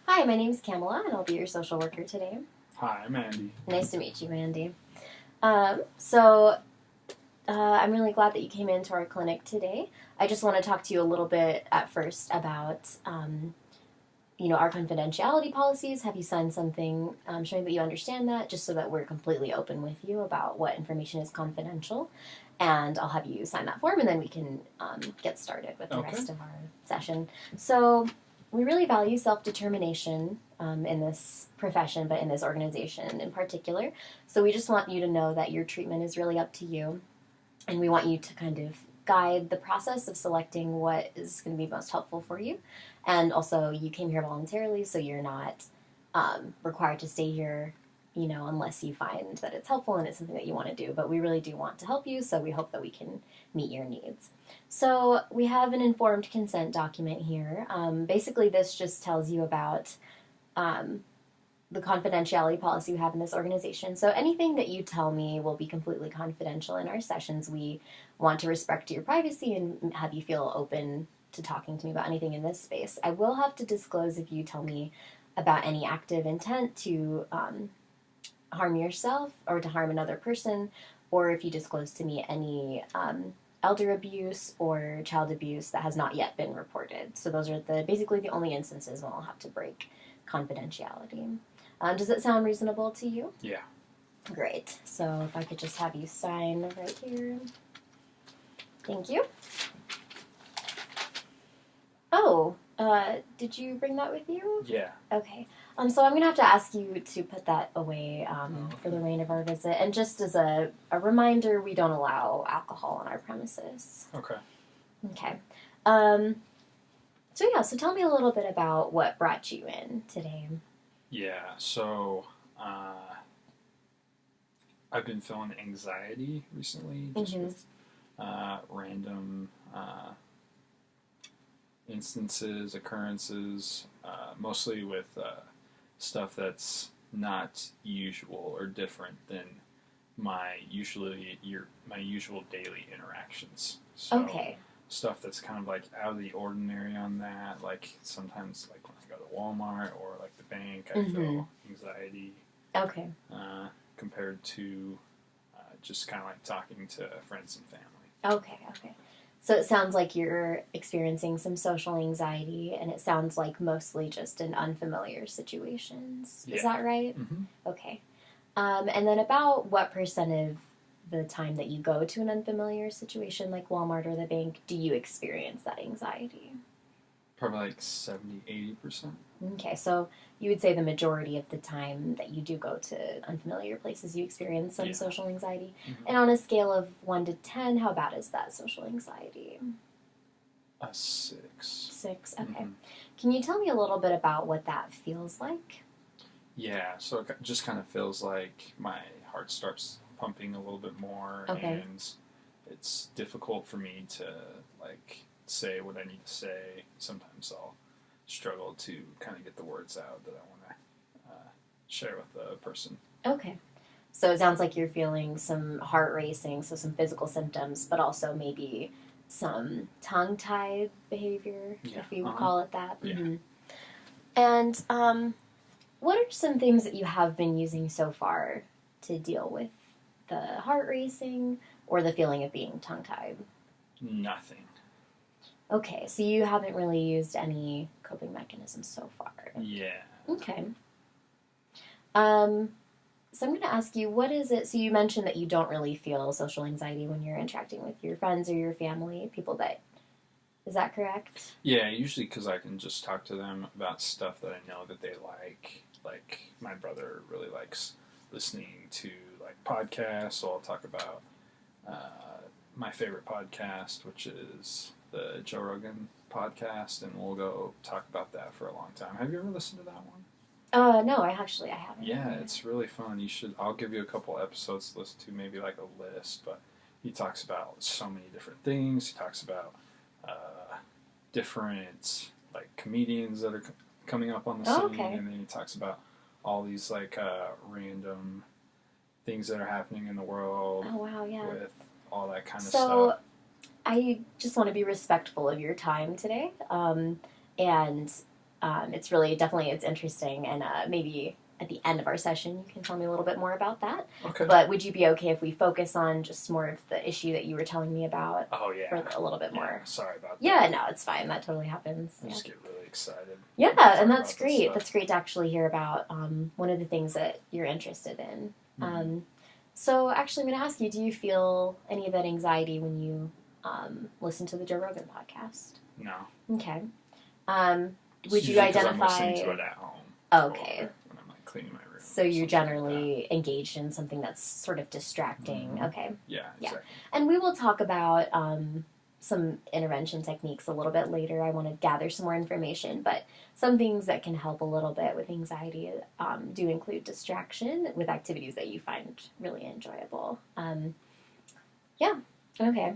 Hi, my name is Kamala, and I'll be your social worker today. Hi, I'm Andy. Nice to meet you, Mandy. So, I'm really glad that you came into our clinic today. I just want to talk to you a little bit at first about, our confidentiality policies. Have you signed something showing that you understand that, just so that we're completely open with you about what information is confidential? And I'll have you sign that form, and then we can get started with the rest of our session. So, we really value self-determination in this profession, but in this organization in particular. So we just want you to know that your treatment is really up to you, and we want you to kind of guide the process of selecting what is going to be most helpful for you. And also, you came here voluntarily, so you're not required to stay here, unless you find that it's helpful and it's something that you want to do. But we really do want to help you, so we hope that we can meet your needs. So we have an informed consent document here. Basically, this just tells you about the confidentiality policy we have in this organization. So anything that you tell me will be completely confidential in our sessions. We want to respect your privacy and have you feel open to talking to me about anything in this space. I will have to disclose if you tell me about any active intent to harm yourself or to harm another person, or if you disclose to me any elder abuse or child abuse that has not yet been reported. So those are basically the only instances when I'll have to break confidentiality. Does it sound reasonable to you? Yeah. Great. So if I could just have you sign right here. Thank you. Oh, did you bring that with you? Yeah. Okay. So I'm going to have to ask you to put that away for the remainder of our visit. And just as a reminder, we don't allow alcohol on our premises. Okay. Okay. So tell me a little bit about what brought you in today. Yeah, so I've been feeling anxiety recently, just with random instances, occurrences, mostly with stuff that's not usual or different than my usual daily interactions. So Okay. Stuff that's kind of like out of the ordinary on that, like sometimes like when I go to Walmart or like the bank, I feel anxiety. Okay. Compared to just kind of like talking to friends and family. Okay. So it sounds like you're experiencing some social anxiety, and it sounds like mostly just in unfamiliar situations. Yeah. Is that right? Mm-hmm. Okay. And then about what percent of the time that you go to an unfamiliar situation like Walmart or the bank do you experience that anxiety? Probably like 70-80%. Okay, so you would say the majority of the time that you do go to unfamiliar places, you experience some social anxiety. Mm-hmm. And on a scale of 1 to 10, how bad is that social anxiety? A 6. 6, okay. Mm-hmm. Can you tell me a little bit about what that feels like? Yeah, so it just kind of feels like my heart starts pumping a little bit more, and it's difficult for me to like say what I need to say. Sometimes I'll struggle to kind of get the words out that I want to share with the person. Okay. So it sounds like you're feeling some heart racing, so some physical symptoms, but also maybe some tongue-tied behavior, if you would call it that. Yeah. Mm-hmm. And what are some things that you have been using so far to deal with the heart racing or the feeling of being tongue-tied? Nothing. Okay, so you haven't really used any coping mechanisms so far. Yeah. Okay. So I'm going to ask you, what is it? So you mentioned that you don't really feel social anxiety when you're interacting with your friends or your family, people that... Is that correct? Yeah, usually because I can just talk to them about stuff that I know that they like. Like, my brother really likes listening to, like, podcasts, so I'll talk about my favorite podcast, which is the Joe Rogan podcast, and we'll go talk about that for a long time. Have you ever listened to that one? No, I haven't. Yeah, it's really fun. I'll give you a couple episodes to listen to, maybe like a list, but he talks about so many different things. He talks about different, like, comedians that are coming up on the scene, and then he talks about all these, like, random things that are happening in the world. Oh, wow, yeah. With all that kind of stuff. So, I just want to be respectful of your time today, and it's really definitely it's interesting, and maybe at the end of our session you can tell me a little bit more about that. Okay. But would you be okay if we focus on just more of the issue that you were telling me about Oh yeah. for a little bit more? Sorry about that. Yeah, no, it's fine. That totally happens. I just get really excited. Yeah, Talk and that's about this great. stuff. That's great to actually hear about one of the things that you're interested in. Mhm. So actually, I'm going to ask you: do you feel any of that anxiety when you listen to the Joe Rogan podcast? No. Okay. It's Would you usually 'cause identify? I'm listening to it at home. Okay. Or when I'm like cleaning my room. So you're something like generally engaged in something that's sort of distracting. Mhm. Okay. that. Yeah. Yeah. Exactly. And we will talk about some intervention techniques a little bit later. I want to gather some more information, but some things that can help a little bit with anxiety do include distraction with activities that you find really enjoyable. Yeah. Okay.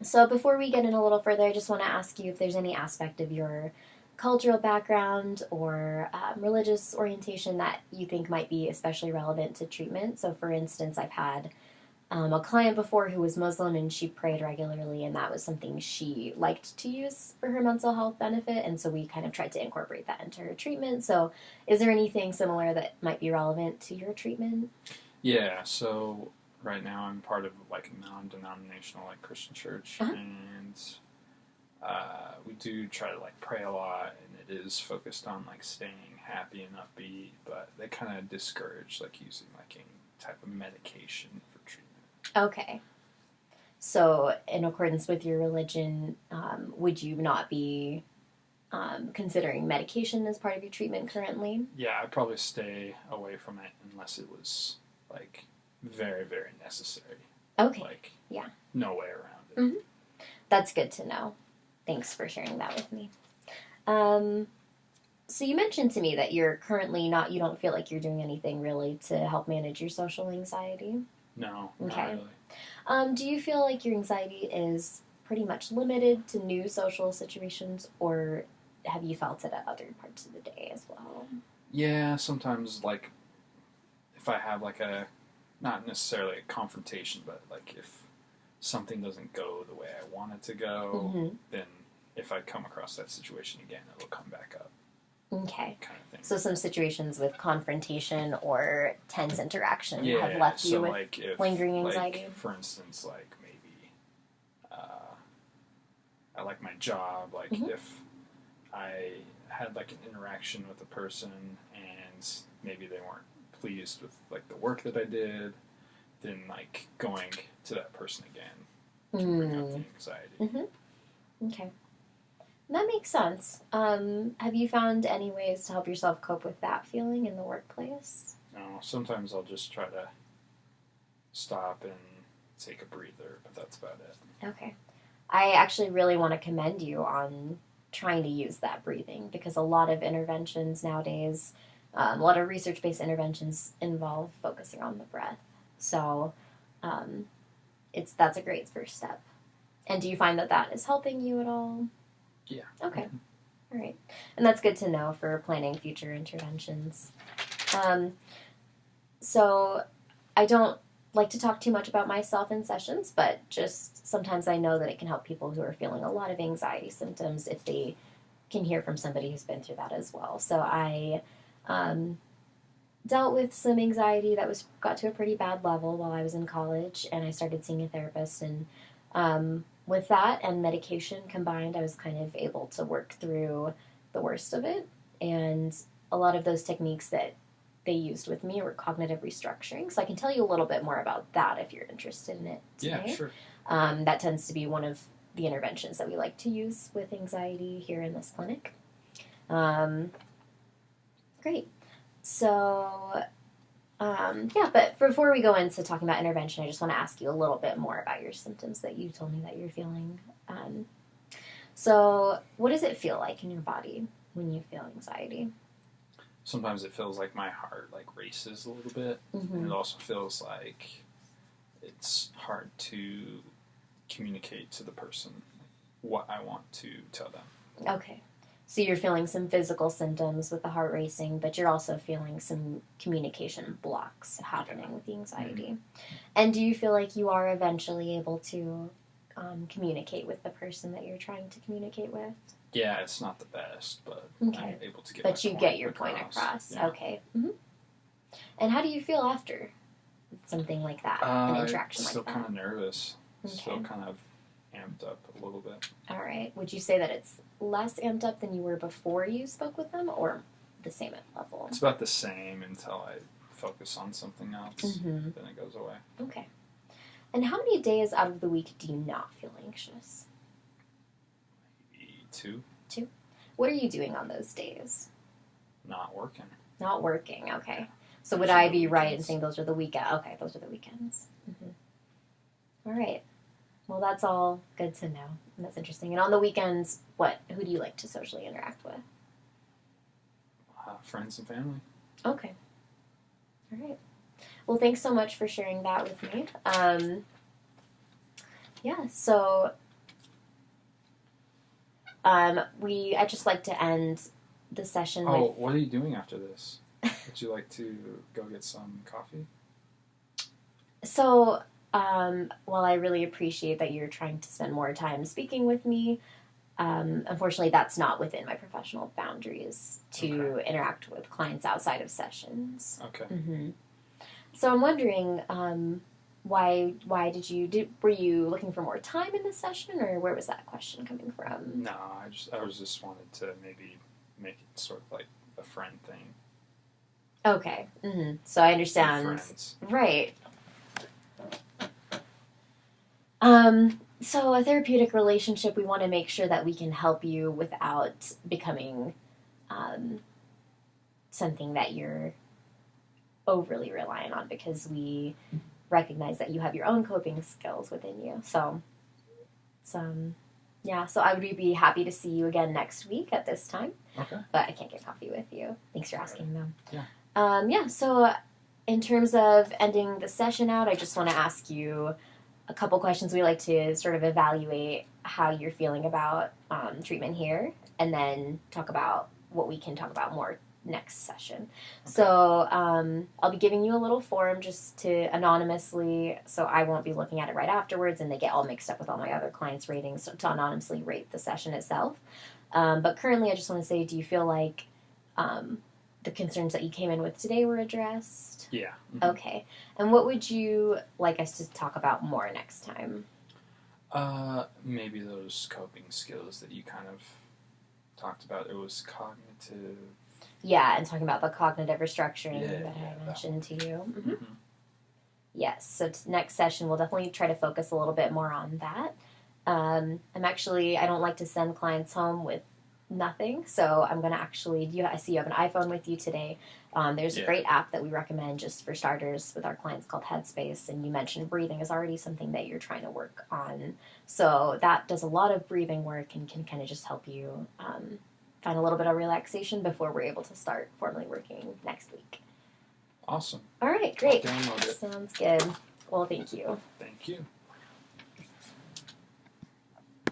So before we get in a little further, I just want to ask you if there's any aspect of your cultural background or religious orientation that you think might be especially relevant to treatment. So, for instance, I've had a client before who was Muslim and she prayed regularly, and that was something she liked to use for her mental health benefit, and so we kind of tried to incorporate that into her treatment. So, is there anything similar that might be relevant to your treatment? Yeah. So right now I'm part of like a non-denominational like Christian church, Uh-huh. and we do try to like pray a lot, and it is focused on like staying happy and upbeat, but they kind of discourage like using like any type of medication for treatment. Okay. So, in accordance with your religion, would you not be considering medication as part of your treatment currently? Yeah, I'd probably stay away from it unless it was like very, very necessary. Okay. Like, Yeah. no way around it. Mhm. That's good to know. Thanks for sharing that with me. So you mentioned to me that you're currently not, you don't feel like you're doing anything really to help manage your social anxiety. No, Okay. not really. Do you feel like your anxiety is pretty much limited to new social situations, or have you felt it at other parts of the day as well? Yeah, sometimes like if I have like a, not necessarily a confrontation, but like if something doesn't go the way I want it to go, Mm-hmm. then if I come across that situation again, it'll come back up, Okay. kind of thing. So some situations with confrontation or tense interaction have Yeah, left you so with like if lingering like, anxiety? for instance, like maybe I like my job, like Mhm. if I had like an interaction with a person and maybe they weren't pleased with like the work that I did, then like going to that person again can bring up the anxiety. Mm-hmm. Okay. That makes sense. Have you found any ways to help yourself cope with that feeling in the workplace? No, sometimes I'll just try to stop and take a breather, but that's about it. Okay. I actually really want to commend you on trying to use that breathing because a lot of interventions nowadays, a lot of research based interventions involve focusing on the breath. So that's a great first step. And do you find that that is helping you at all? Yeah. Okay. All right. And that's good to know for planning future interventions. So I don't like to talk too much about myself in sessions, but just sometimes I know that it can help people who are feeling a lot of anxiety symptoms if they can hear from somebody who's been through that as well. So I dealt with some anxiety that got to a pretty bad level while I was in college, and I started seeing a therapist. And with that and medication combined, I was kind of able to work through the worst of it. And a lot of those techniques that they used with me were cognitive restructuring. So I can tell you a little bit more about that if you're interested in it today. Yeah, sure. That tends to be one of the interventions that we like to use with anxiety here in this clinic. Great. So, yeah, but before we go into talking about intervention, I just want to ask you a little bit more about your symptoms that you told me that you're feeling. So, what does it feel like in your body when you feel anxiety? Sometimes it feels like my heart like races a little bit. Mm-hmm. And it also feels like it's hard to communicate to the person what I want to tell them. Okay. So you're feeling some physical symptoms with the heart racing, but you're also feeling some communication blocks happening with the anxiety. Mm-hmm. And do you feel like you are eventually able to communicate with the person that you're trying to communicate with? Yeah, it's not the best, but Okay. I'm able to get. But my you get your point across. Yeah. Okay. And how do you feel after something like that, an interaction like Still that? kind of nervous. Okay. Still kind of amped up a little bit. All right. Would you say that it's less amped up than you were before you spoke with them, or the same level? It's about the same until I focus on something else. Then it goes away. Okay. And how many days out of the week do you not feel anxious? Maybe 2. What are you doing on those days? Not working. Not working. Okay. Yeah. So Those would are I the be right in weekends. saying those are the weekend? Okay, those are the weekends. All right. Well, that's all good to know. And that's interesting. And on the weekends, who do you like to socially interact with? Friends and family. Okay. All right. Well, thanks so much for sharing that with me. Yeah, so I just like to end the session with... What are you doing after this? Would you like to go get some coffee? So, while I really appreciate that you're trying to spend more time speaking with me, unfortunately, that's not within my professional boundaries to interact with clients outside of sessions. Okay. So I'm wondering, why were you looking for more time in the session, or where was that question coming from? No, I was just wanted to maybe make it sort of like a friend thing. Okay. So I understand. Friends. Right. So a therapeutic relationship, we want to make sure that we can help you without becoming something that you're overly reliant on, because we recognize that you have your own coping skills within you. So I would be happy to see you again next week at this time. Okay. But I can't get coffee with you. Thanks for asking, though. Yeah. So in terms of ending the session out, I just want to ask you a couple questions. We like to sort of evaluate how you're feeling about treatment here, and then talk about what we can talk about more next session. Okay. So I'll be giving you a little form just to anonymously, so I won't be looking at it right afterwards and they get all mixed up with all my other clients' ratings, so to anonymously rate the session itself. But currently I just want to say, do you feel like the concerns that you came in with today were addressed? Yeah. Okay. And what would you like us to talk about more next time? Maybe those coping skills that you kind of talked about. It was cognitive. Yeah, and talking about the cognitive restructuring that I that mentioned to you. Mm-hmm. Yes, so next session we'll definitely try to focus a little bit more on that. I don't like to send clients home with nothing, so I'm going to actually, I see you have an iPhone with you today. There's a great app that we recommend just for starters with our clients called Headspace, and you mentioned breathing is already something that you're trying to work on. So that does a lot of breathing work and can kind of just help you find a little bit of relaxation before we're able to start formally working next week. Awesome. All right, great. I'll download it. Sounds good. Well, thank you. Thank you.